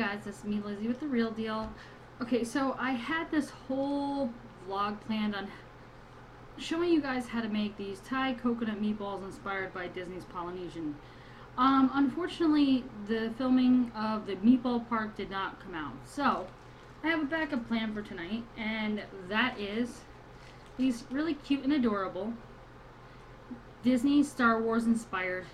guys, this is me, Lizzie, with The Real Deal. Okay, so I had this whole vlog planned on showing you guys how to make these Thai coconut meatballs inspired by Disney's Polynesian. Unfortunately, the filming of the meatball park did not come out. So, I have a backup plan for tonight, and that is these really cute and adorable Disney Star Wars inspired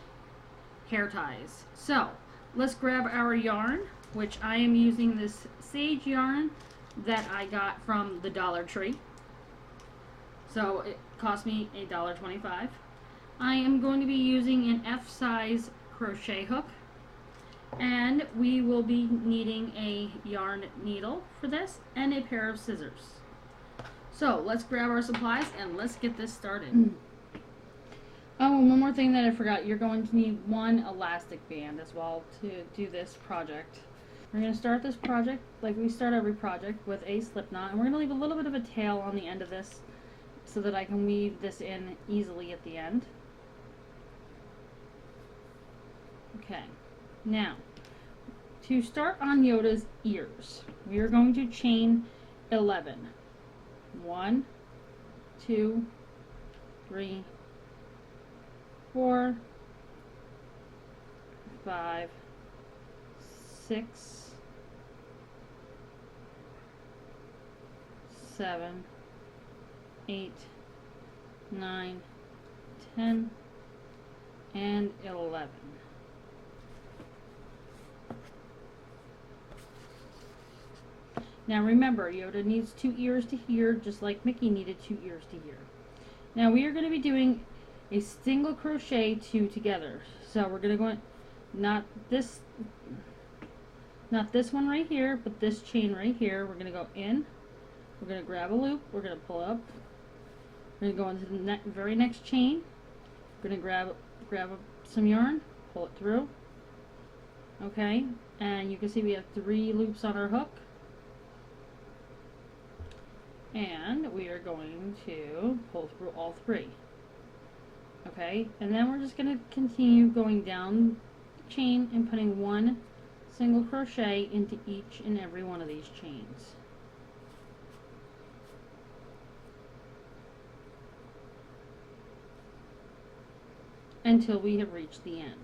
hair ties. So, let's grab our yarn, which I am using this sage yarn that I got from the Dollar Tree. So it cost me $1.25. I am going to be using an F-size crochet hook, and we will be needing a yarn needle for this and a pair of scissors. So let's grab our supplies and let's get this started. Oh, and one more thing that I forgot. You're going to need one elastic band as well to do this project. We're going to start this project like we start every project with a slip knot, and we're going to leave a little bit of a tail on the end of this so that I can weave this in easily at the end. Okay, now to start on Yoda's ears, we are going to chain 11. 1, 2, 3, 4, 5, 6, 7, 8, 9, 10, and 11. Now remember, Yoda needs 2 ears to hear, just like Mickey needed 2 ears to hear. Now we are going to be doing a single crochet 2 together. So we're going to go in, not this one right here, but this chain right here. We're going to go in, we're going to grab a loop, we're going to pull up, we're going to go into the very next chain, we're going to grab some yarn, pull it through. Okay, and you can see we have 3 loops on our hook, and we are going to pull through all 3. Okay, and then we're just going to continue going down the chain and putting 1 single crochet into each and every one of these chains. Until we have reached the end.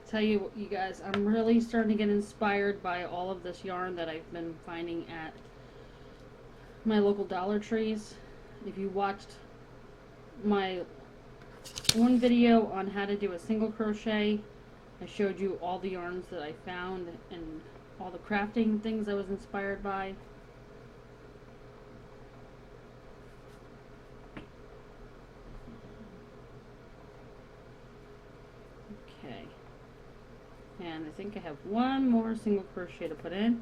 Tell you guys, I'm really starting to get inspired by all of this yarn that I've been finding at my local Dollar Trees. If you watched my one video on how to do a single crochet, I showed you all the yarns that I found and all the crafting things I was inspired by. Okay. And I think I have 1 more single crochet to put in.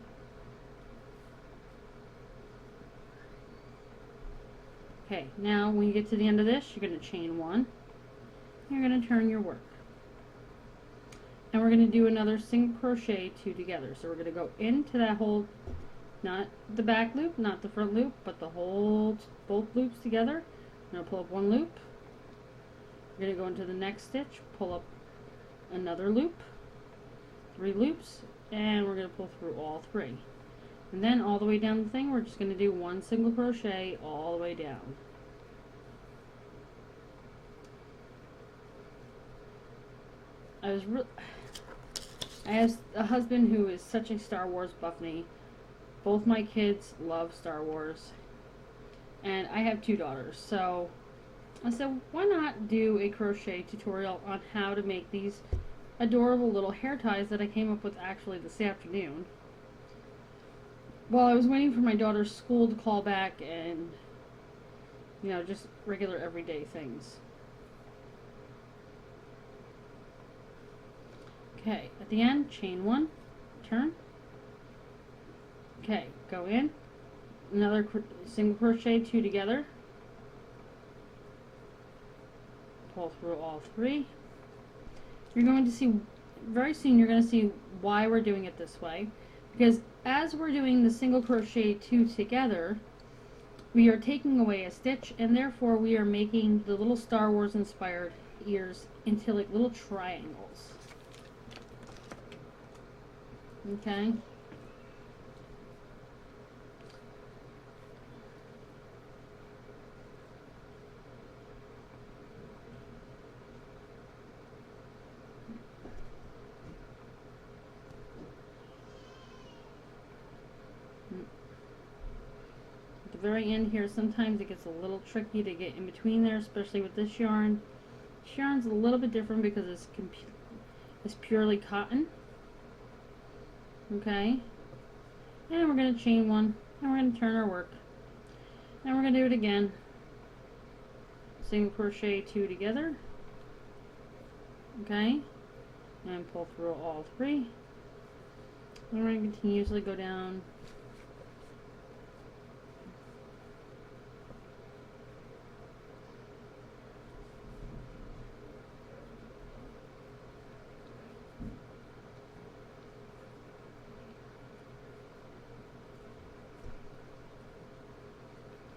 Okay, now when you get to the end of this, you're going to chain 1. You're going to turn your work. And we're going to do another single crochet 2 together. So we're going to go into that whole, not the back loop, not the front loop, but the whole, both loops together. I'm going to pull up 1 loop. We're going to go into the next stitch, pull up another loop. 3 loops, and we're going to pull through all 3. And then all the way down the thing, we're just going to do 1 single crochet all the way down. I have a husband who is such a Star Wars buff me. Both my kids love Star Wars, and I have 2 daughters, so I said, why not do a crochet tutorial on how to make these adorable little hair ties that I came up with actually this afternoon while I was waiting for my daughter's school to call back, and you know, just regular everyday things. Okay, at the end, chain 1, turn. Okay, go in, another single crochet 2 together, pull through all 3. You're going to see, very soon you're going to see why we're doing it this way, because as we're doing the single crochet 2 together, we are taking away a stitch, and therefore we are making the little Star Wars inspired ears into like little triangles. Okay. At the very end here, sometimes it gets a little tricky to get in between there, especially with this yarn. This yarn's a little bit different because it's purely cotton. Okay. And we're going to chain one, and we're going to turn our work. And we're going to do it again. Single crochet 2 together. Okay. And pull through all 3. And we're going to continuously go down.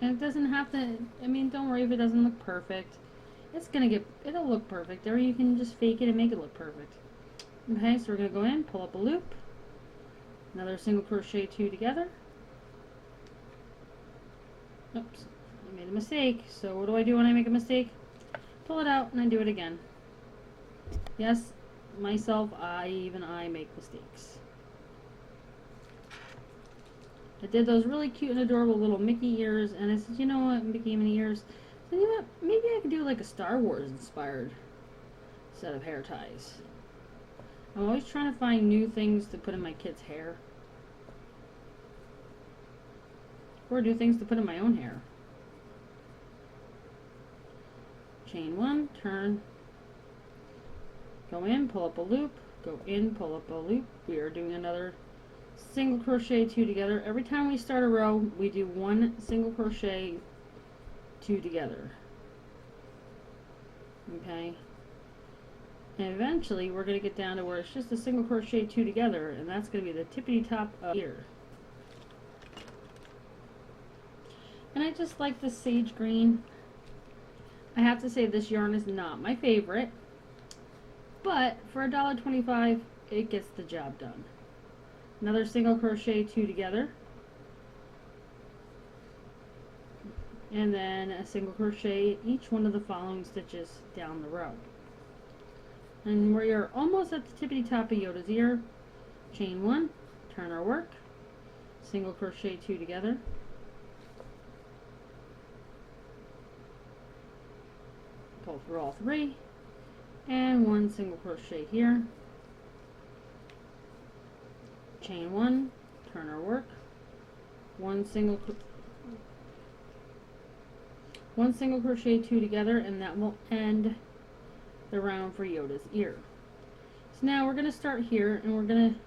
And it doesn't have to, I mean, don't worry if it doesn't look perfect. It'll look perfect. Or you can just fake it and make it look perfect. Okay, so we're going to go in, pull up a loop. Another single crochet 2 together. Oops, I made a mistake. So what do I do when I make a mistake? Pull it out and I do it again. Yes, myself, even I make mistakes. I did those really cute and adorable little Mickey ears, and I said, you know what, Mickey and Minnie ears, so you know what, maybe I could do like a Star Wars inspired set of hair ties. I'm always trying to find new things to put in my kids' hair. Or new things to put in my own hair. Chain 1, turn, go in, pull up a loop, go in, pull up a loop. We are doing another single crochet 2 together. Every time we start a row, we do 1 single crochet 2 together. Okay, and eventually we're going to get down to where it's just a single crochet 2 together, and that's going to be the tippity top of here. And I just like this sage green. I have to say this yarn is not my favorite, but for $1.25 it gets the job done. Another single crochet 2 together, and then a single crochet each one of the following stitches down the row. And we are almost at the tippity top of Yoda's ear. Chain 1, turn our work, single crochet 2 together, pull through all 3, and 1 single crochet here. Chain 1, turn our work, 1 single crochet 2 together, and that will end the round for Yoda's ear. So now we're going to start here, and we're going to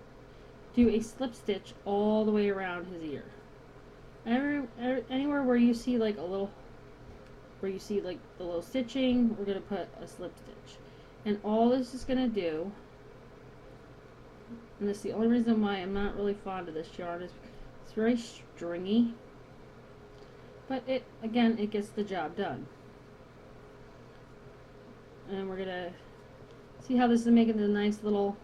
do a slip stitch all the way around his ear. Anywhere where you see like a little, where you see like the little stitching, we're going to put a slip stitch. And all this is going to do, and this is the only reason why I'm not really fond of this yarn, is it's very stringy, but it gets the job done. And we're gonna see how this is making the nice little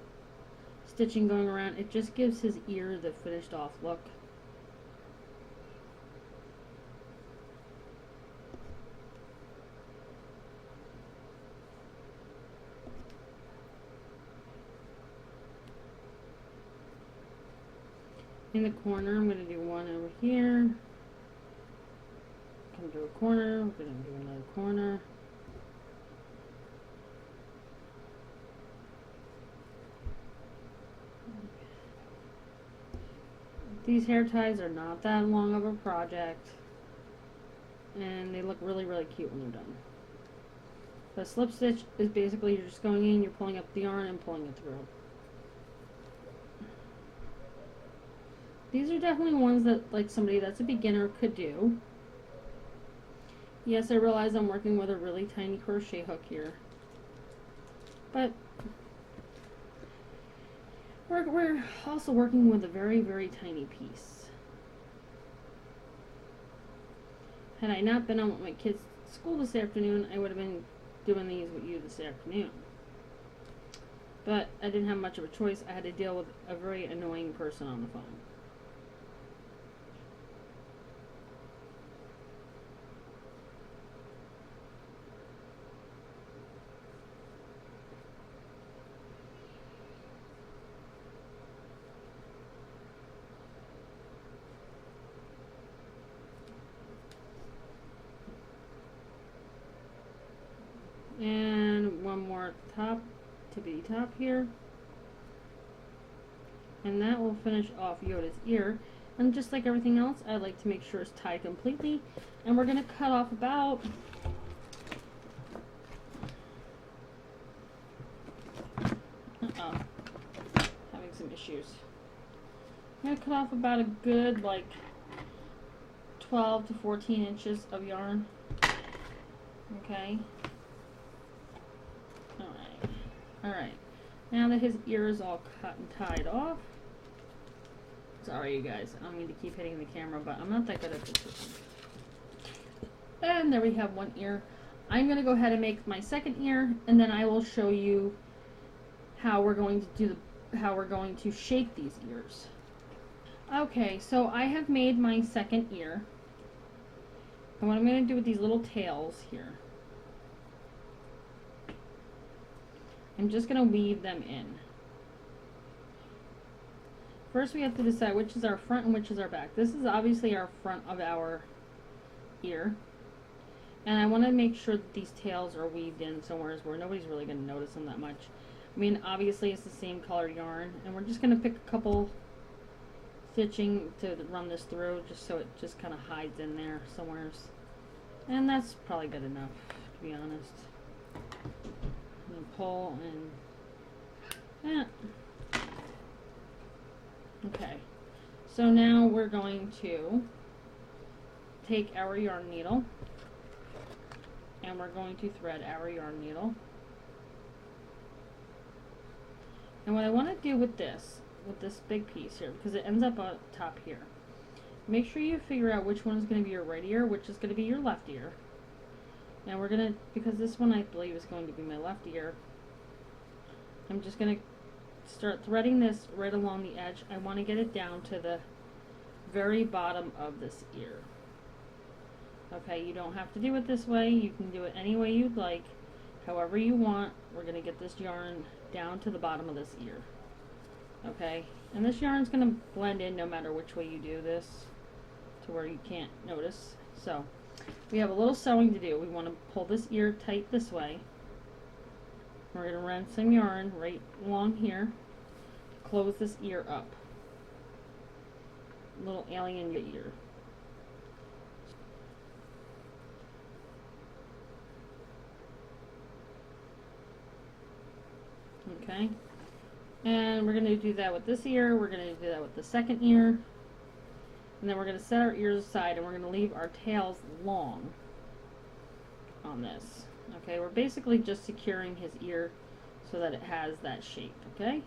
stitching going around. It just gives his ear the finished off look. In the corner, I'm going to do 1 over here. Come to a corner, we're going to do another corner. These hair ties are not that long of a project, and they look really, really cute when they're done. The slip stitch is basically you're just going in, you're pulling up the yarn and pulling it through. These are definitely ones that like somebody that's a beginner could do. Yes, I realize I'm working with a really tiny crochet hook here, but we're also working with a very, very tiny piece. Had I not been on with my kids' school this afternoon, I would have been doing these with you this afternoon. But I didn't have much of a choice. I had to deal with a very annoying person on the phone. And one more top, tippity top here. And that will finish off Yoda's ear. And just like everything else, I like to make sure it's tied completely. And we're going to cut off about having some issues. I'm going to cut off about a good like 12 to 14 inches of yarn. Okay. Alright. Now that his ear is all cut and tied off. Sorry you guys, I don't mean to keep hitting the camera, but I'm not that good at this. And there we have one ear. I'm going to go ahead and make my second ear, and then I will show you how we're going to do how we're going to shape these ears. Okay, so I have made my second ear. And what I'm going to do with these little tails here, I'm just going to weave them in. First we have to decide which is our front and which is our back. This is obviously our front of our ear. And I want to make sure that these tails are weaved in somewhere where nobody's really going to notice them that much. I mean, obviously it's the same color yarn. And we're just going to pick a couple stitching to run this through just so it just kind of hides in there somewhere. And that's probably good enough, to be honest. And pull and okay, so now we're going to take our yarn needle and we're going to thread our yarn needle. And what I want to do with this big piece here, because it ends up on top here, make sure you figure out which one is going to be your right ear, which is going to be your left ear. And we're going to, because this one I believe is going to be my left ear, I'm just going to start threading this right along the edge. I want to get it down to the very bottom of this ear. Okay, you don't have to do it this way. You can do it any way you'd like, however you want. We're going to get this yarn down to the bottom of this ear. Okay, and this yarn's going to blend in no matter which way you do this to where you can't notice. So we have a little sewing to do. We want to pull this ear tight this way. We're going to run some yarn right along here to close this ear up. Little alien ear. Okay, and we're going to do that with this ear. We're going to do that with the second ear. And then we're going to set our ears aside and we're going to leave our tails long on this. Okay, we're basically just securing his ear so that it has that shape. Okay,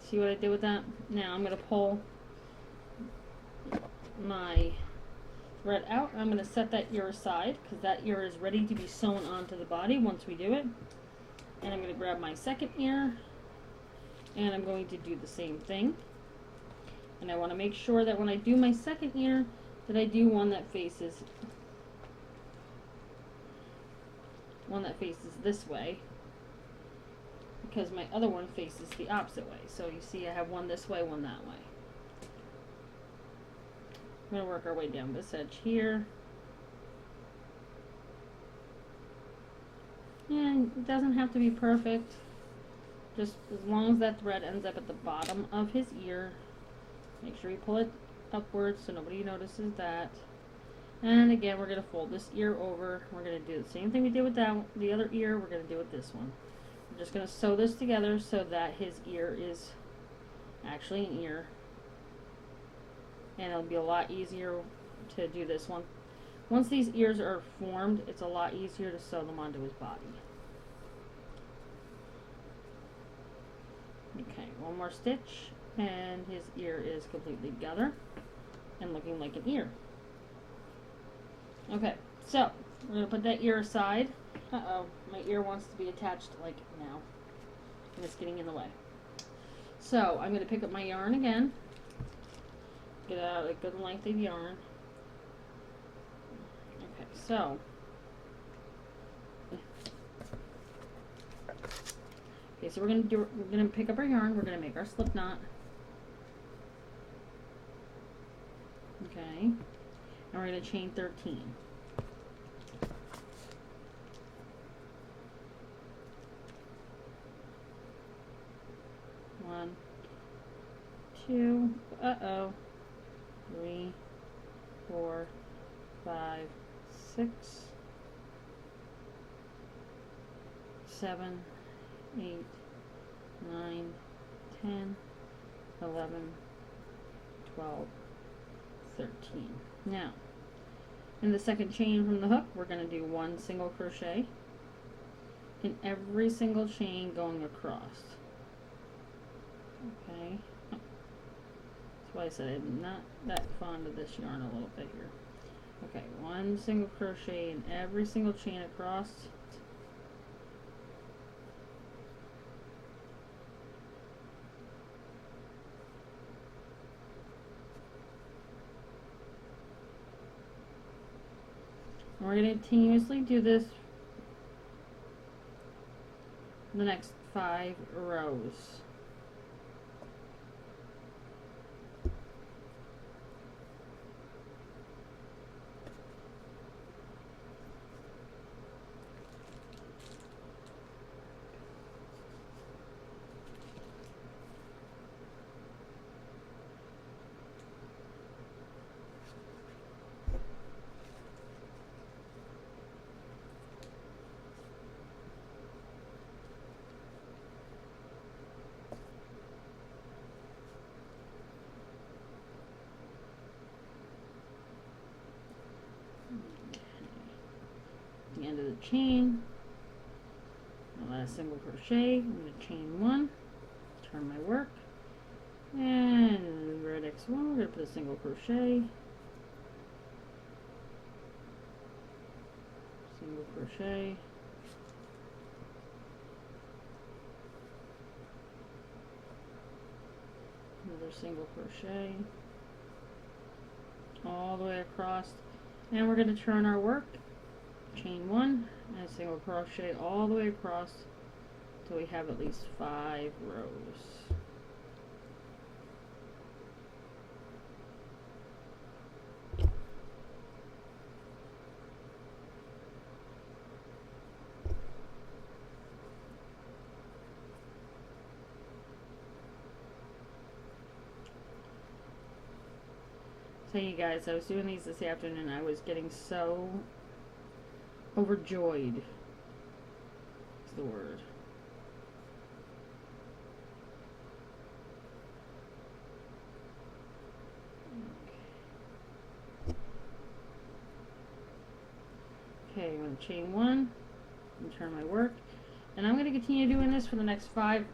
see what I did with that? Now I'm going to pull my thread out. I'm going to set that ear aside because that ear is ready to be sewn onto the body once we do it. And I'm going to grab my second ear and I'm going to do the same thing. And I want to make sure that when I do my second ear that I do one that faces this way, because my other one faces the opposite way. So you see I have one this way, one that way. I'm going to work our way down this edge here. And it doesn't have to be perfect, just as long as that thread ends up at the bottom of his ear. Make sure you pull it upwards so nobody notices that. And again, we're going to fold this ear over. We're going to do the same thing we did with the other ear. We're going to do with this one. We're just going to sew this together so that his ear is actually an ear. And it'll be a lot easier to do this one. Once these ears are formed, it's a lot easier to sew them onto his body. Okay, one more stitch and his ear is completely together and looking like an ear. Okay, so we're gonna put that ear aside. Uh-oh, my ear wants to be attached like now, and it's getting in the way. So I'm gonna pick up my yarn again, get out a good length of yarn. Okay, so we're gonna pick up our yarn. We're gonna make our slip knot. Okay, and we're gonna chain 13. One, two, 3, 4, 5, 6, 7, 8, 9, 10, 11, 12, 13. Now, in the second chain from the hook, we're going to do 1 single crochet in every single chain going across. Okay. That's why I said I'm not that fond of this yarn a little bit here. Okay, 1 single crochet in every single chain across. And we're going to continuously do this the next 5 rows. The end of the chain, the last single crochet, I'm going to chain 1, turn my work, and right next one we're going to put a single crochet, single crochet, another single crochet, all the way across, and we're going to turn our work, chain 1 and a single crochet all the way across till we have at least 5 rows. So you guys, I was doing these this afternoon. I was getting so overjoyed is the word. Okay, I'm going to chain 1 and turn my work, and I'm going to continue doing this for the next 5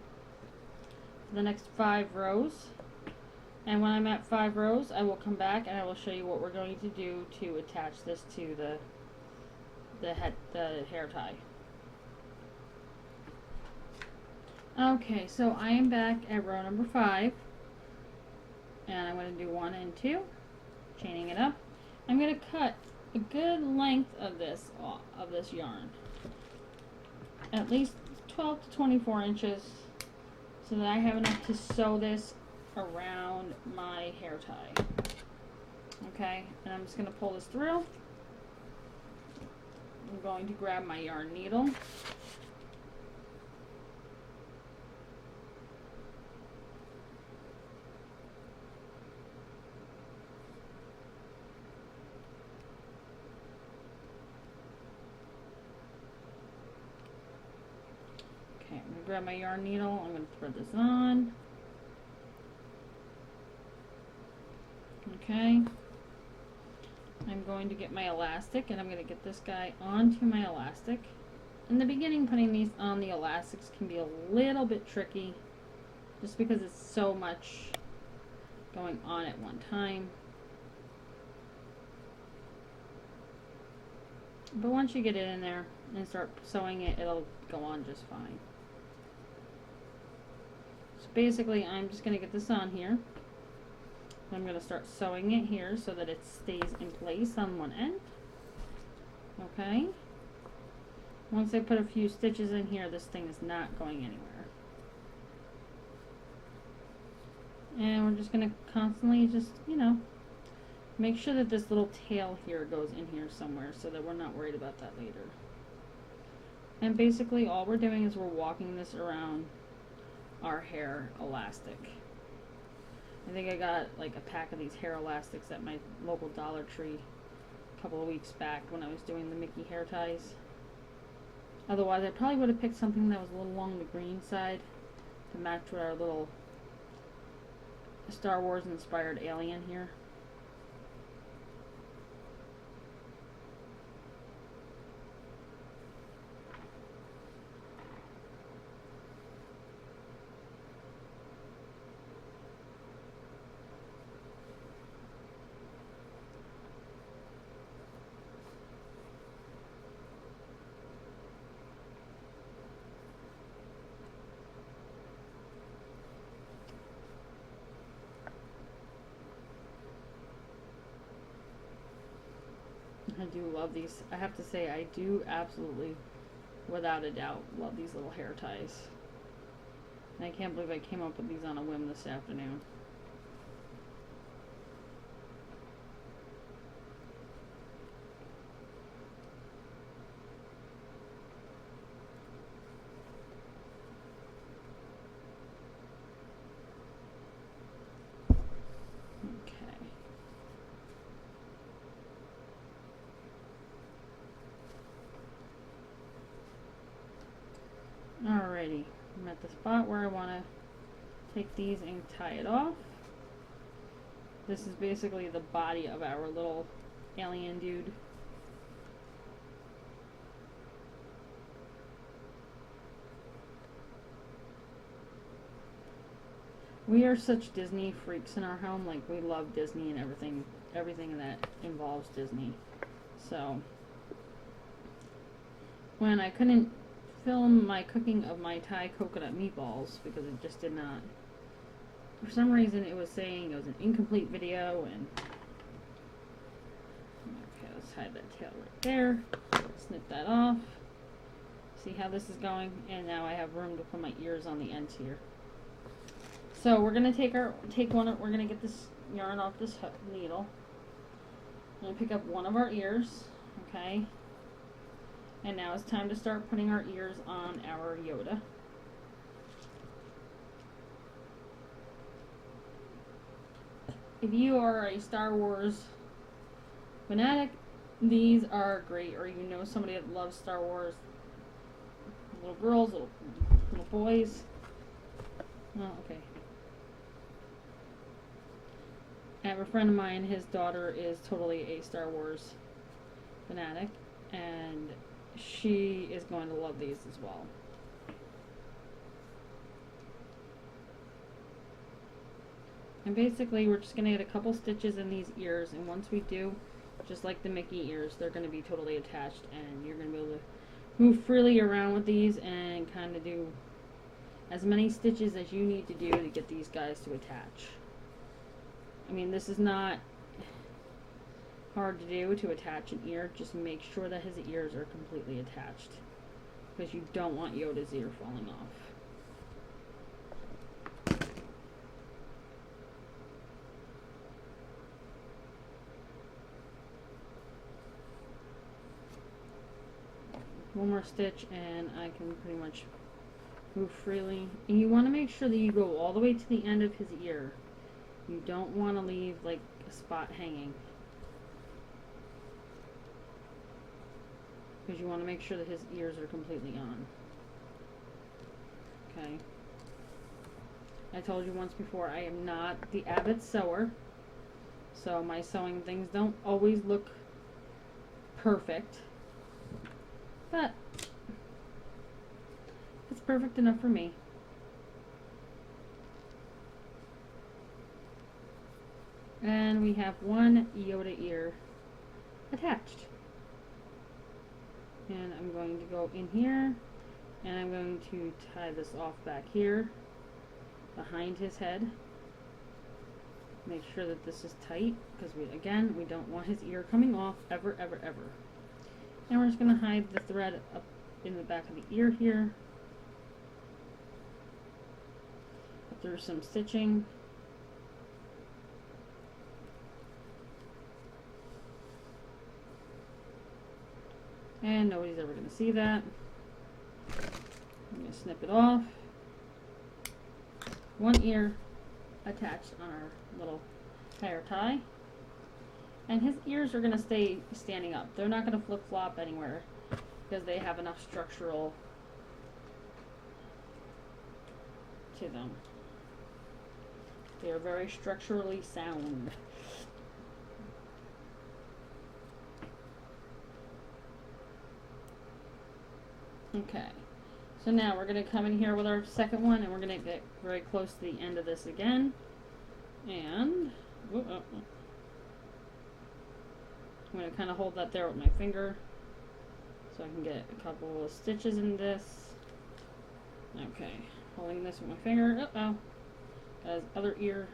rows. And when I'm at 5 rows, I will come back and I will show you what we're going to do to attach this to the hair tie. Okay, so I am back at row number 5, and I'm going to do 1 and 2, chaining it up. I'm going to cut a good length of this yarn, at least 12 to 24 inches, so that I have enough to sew this around my hair tie. Okay, and I'm just going to pull this through. I'm going to grab my yarn needle. Okay, I'm going to grab my yarn needle. I'm going to thread this on. Okay, I'm going to get my elastic, and I'm going to get this guy onto my elastic. In the beginning, putting these on the elastics can be a little bit tricky, just because it's so much going on at one time. But once you get it in there and start sewing it, it'll go on just fine. So basically, I'm just going to get this on here. I'm going to start sewing it here so that it stays in place on one end. Okay. Once I put a few stitches in here, this thing is not going anywhere. And we're just going to constantly just, you know, make sure that this little tail here goes in here somewhere so that we're not worried about that later. And basically all we're doing is we're walking this around our hair elastic. I think I got like a pack of these hair elastics at my local Dollar Tree a couple of weeks back when I was doing the Mickey hair ties. Otherwise I probably would have picked something that was a little along the green side to match with our little Star Wars inspired alien here. I do love these. I have to say, I do absolutely, without a doubt, love these little hair ties. And I can't believe I came up with these on a whim this afternoon. Alrighty, I'm at the spot where I want to take these and tie it off. This is basically the body of our little alien dude. We are such Disney freaks in our home. Like, we love Disney and everything that involves Disney. So when I couldn't film my cooking of my Thai coconut meatballs because it just did not, for some reason it was saying it was an incomplete video, and okay, let's hide that tail right there, snip that off, see how this is going, and now I have room to put my ears on the ends here. So we're gonna we're gonna get this yarn off this needle. I'm gonna pick up one of our ears, okay? And now it's time to start putting our ears on our Yoda. If you are a Star Wars fanatic, these are great. Or you know somebody that loves Star Wars, little girls, little boys. Oh, okay. I have a friend of mine, his daughter is totally a Star Wars fanatic, and she is going to love these as well. And basically we're just going to get a couple stitches in these ears, and once we do, just like the Mickey ears, they're going to be totally attached, and you're going to be able to move freely around with these and kind of do as many stitches as you need to do to get these guys to attach. I mean, this is not hard to do, to attach an ear. Just make sure that his ears are completely attached, because you don't want Yoda's ear falling off. One more stitch and I can pretty much move freely. And you want to make sure that you go all the way to the end of his ear. You don't want to leave like a spot hanging, because you want to make sure that his ears are completely on. Okay. I told you once before, I am not the avid sewer, so my sewing things don't always look perfect, but it's perfect enough for me. And we have one Yoda ear attached. And I'm going to go in here, and I'm going to tie this off back here behind his head. Make sure that this is tight, because we don't want his ear coming off ever, ever, ever. And we're just going to hide the thread up in the back of the ear here. Put through some stitching. And nobody's ever going to see that. I'm going to snip it off. One ear attached on our little hair tie. And his ears are going to stay standing up. They're not going to flip-flop anywhere because they have enough structural to them. They are very structurally sound. Okay, so now we're going to come in here with our second one, and we're going to get very close to the end of this again. And I'm going to kind of hold that there with my finger so I can get a couple of stitches in this. Okay, holding this with my finger. Uh-oh. Got his other ear.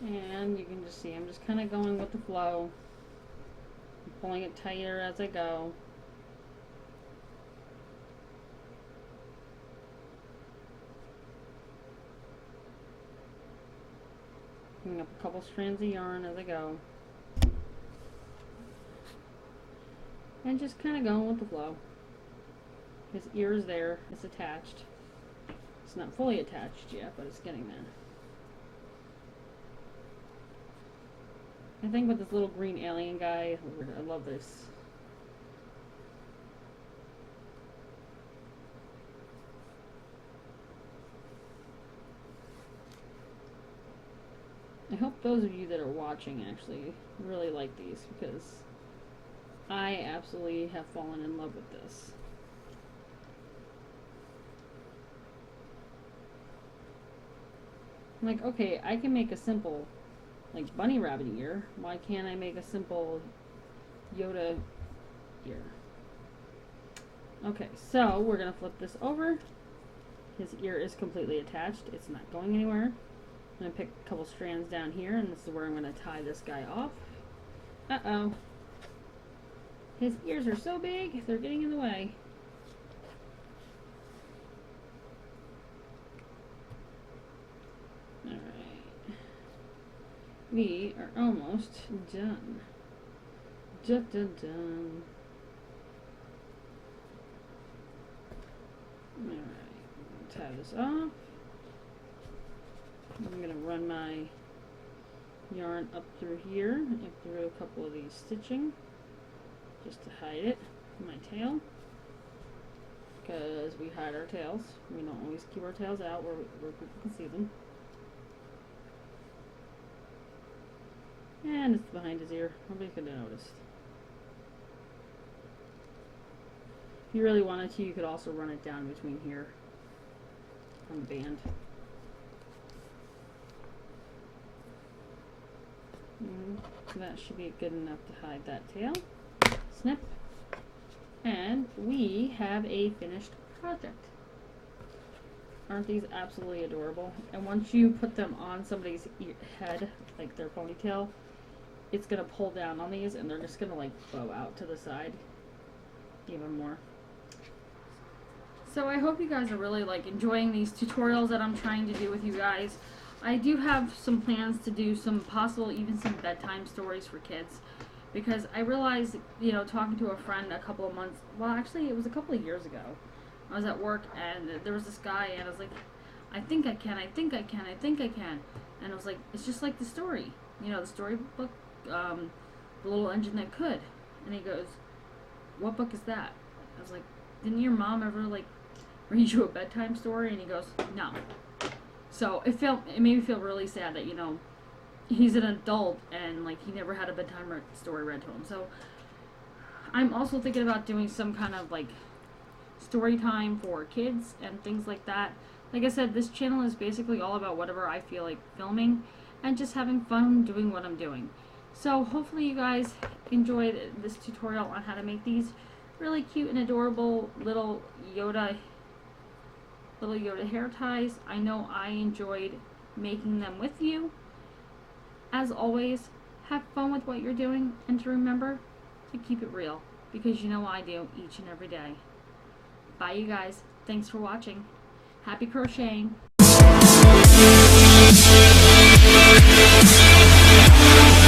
And you can just see I'm just kind of going with the flow. I'm pulling it tighter as I go. Picking up a couple strands of yarn as I go. And just kind of going with the flow. His ear is there. It's attached. It's not fully attached yet, but it's getting there. I think with this little green alien guy, I love this. I hope those of you that are watching actually really like these, because I absolutely have fallen in love with this. I'm like, okay, I can make a simple like bunny rabbit ear. Why can't I make a simple Yoda ear? Okay, so we're gonna flip this over. His ear is completely attached. It's not going anywhere. I'm gonna pick a couple strands down here, and this is where I'm gonna tie this guy off. Uh-oh. His ears are so big, they're getting in the way. We are almost done. Dun, dun, dun. Alright, tie this off. I'm going to run my yarn up through here and through a couple of these stitching just to hide it from my tail, because we hide our tails. We don't always keep our tails out where people can see them. And it's behind his ear. Nobody could have noticed. If you really wanted to, you could also run it down between here on the band. So that should be good enough to hide that tail. Snip. And we have a finished project. Aren't these absolutely adorable? And once you put them on somebody's head, like their ponytail, it's going to pull down on these, and they're just going to like bow out to the side even more. So I hope you guys are really like enjoying these tutorials that I'm trying to do with you guys. I do have some plans to do some possible, even some bedtime stories for kids, because I realized, you know, talking to a friend a couple of months, well actually it was a couple of years ago, I was at work and there was this guy and I was like, I think I can, I think I can, I think I can. And I was like, it's just like the story, you know, the storybook, The Little Engine That Could. And he goes, what book is that? I was like, didn't your mom ever like read you a bedtime story? And he goes, no. So it made me feel really sad that, you know, he's an adult and like he never had a bedtime story read to him. So I'm also thinking about doing some kind of like story time for kids and things like that. Like I said, this channel is basically all about whatever I feel like filming and just having fun doing what I'm doing. So hopefully you guys enjoyed this tutorial on how to make these really cute and adorable little Yoda hair ties. I know I enjoyed making them with you. As always, have fun with what you're doing, and to remember to keep it real, because you know I do each and every day. Bye you guys. Thanks for watching. Happy crocheting.